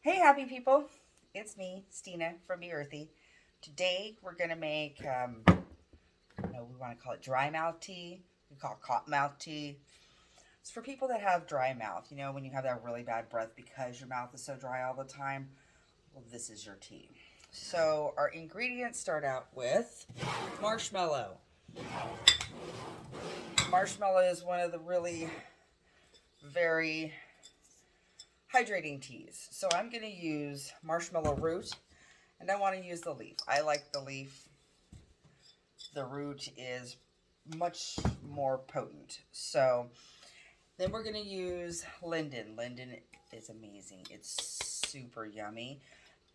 Hey, happy people! It's me, Stina from Be Earthy. Today we're gonna make, we want to call it dry mouth tea. We call it cotton mouth tea. It's for people that have dry mouth. You know, when you have that really bad breath because your mouth is so dry all the time. Well, this is your tea. So our ingredients start out with marshmallow. Marshmallow is one of the really very hydrating teas. So I'm going to use marshmallow root, and I want to use the leaf. I like the leaf. The root is much more potent. So then we're going to use linden. Linden is amazing. It's super yummy.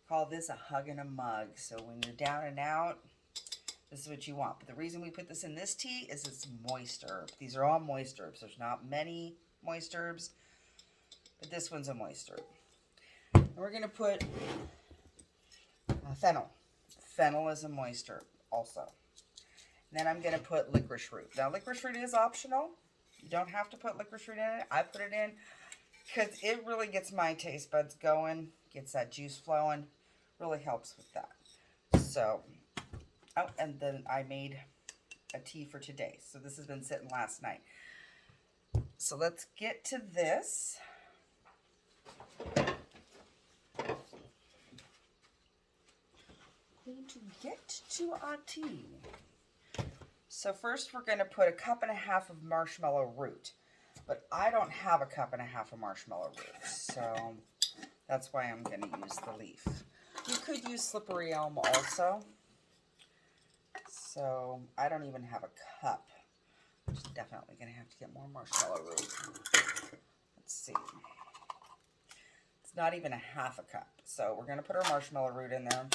Call this a hug in a mug. So when you're down and out, this is what you want. But the reason we put this in this tea is it's moist herb. These are all moist herbs. There's not many moist herbs, but this one's a moist herb. And we're going to put fennel. Fennel is a moist herb also. And then I'm going to put licorice root. Now, licorice root is optional. You don't have to put licorice root in it. I put it in because it really gets my taste buds going, gets that juice flowing, really helps with that. So, oh, and then I made a tea for today. So this has been sitting last night. So let's get to this. Going to get to our tea. So first we're going to put 1.5 cups of marshmallow root. But I don't have 1.5 cups of marshmallow root. So that's why I'm going to use the leaf. You could use slippery elm also. So I don't even have a cup. I'm definitely going to have to get more marshmallow root. Let's see. It's not even 1/2 cup. So we're going to put our marshmallow root in there.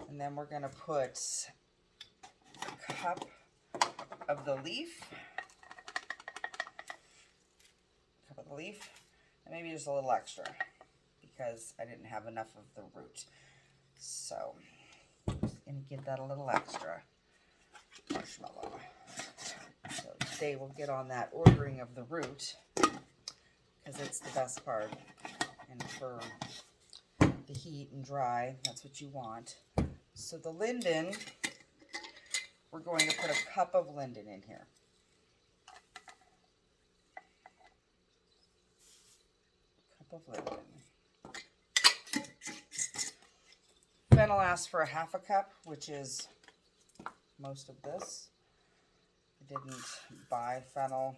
And then we're going to put a cup of the leaf. And maybe just a little extra because I didn't have enough of the root. So I'm just going to give that a little extra marshmallow. So today we'll get on that ordering of the root because it's the best part. And for the heat and dry, that's what you want. So the linden, we're going to put 1 cup of linden in here. Of linden. Fennel asks for 1/2 cup, which is most of this. I didn't buy fennel,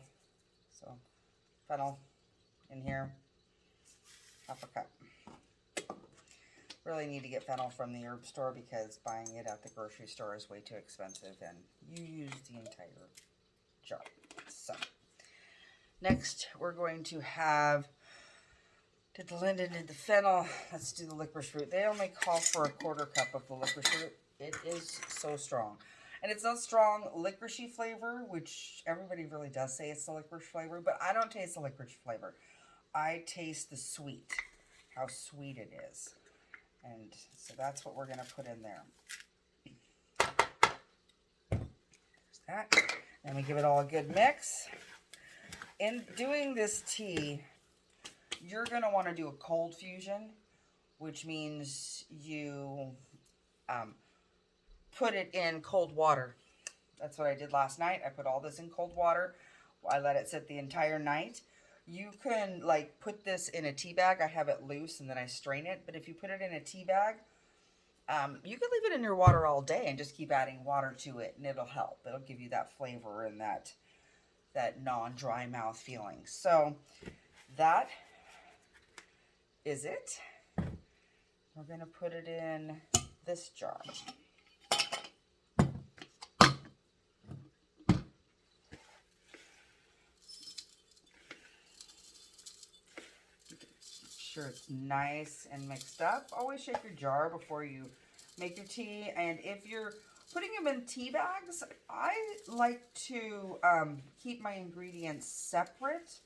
so fennel in here, 1/2 cup. Really need to get fennel from the herb store because buying it at the grocery store is way too expensive, and you use the entire jar. So next we're going to have did the linden and the fennel. Let's do the licorice root. They only call for 1/4 cup of the licorice root. It is so strong. And it's a strong licoricey flavor, which everybody really does say it's the licorice flavor, but I don't taste the licorice flavor. I taste the sweet, how sweet it is. And so that's what we're going to put in there. There's that. And we give it all a good mix. In doing this tea, you're going to want to do a cold fusion, which means you put it in cold water. That's what I did last night. I put all this in cold water. I let it sit the entire night. You can like put this in a tea bag. I have it loose and then I strain it. But if you put it in a tea bag, you can leave it in your water all day and just keep adding water to it and it'll help. It'll give you that flavor and that non-dry mouth feeling. So that is it. We're going to put it in this jar. Sure it's nice and mixed up. Always shake your jar before you make your tea. And if you're putting them in tea bags, I like to keep my ingredients separate.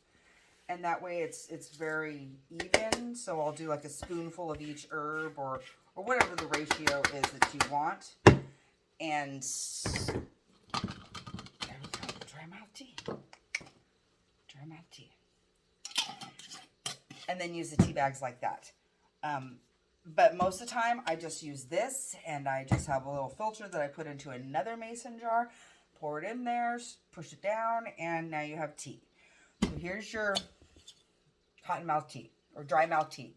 And that way it's very even. So I'll do like a spoonful of each herb or whatever the ratio is that you want. And there we go. Dry mouth tea. Dry mouth tea. and then use the tea bags like that. But most of the time, I just use this, and I just have a little filter that I put into another mason jar, pour it in there, push it down, and now you have tea. So here's your cottonmouth tea, or dry mouth tea.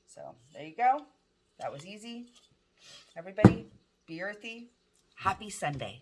So there you go. That was easy. Everybody, be earthy. Happy Sunday.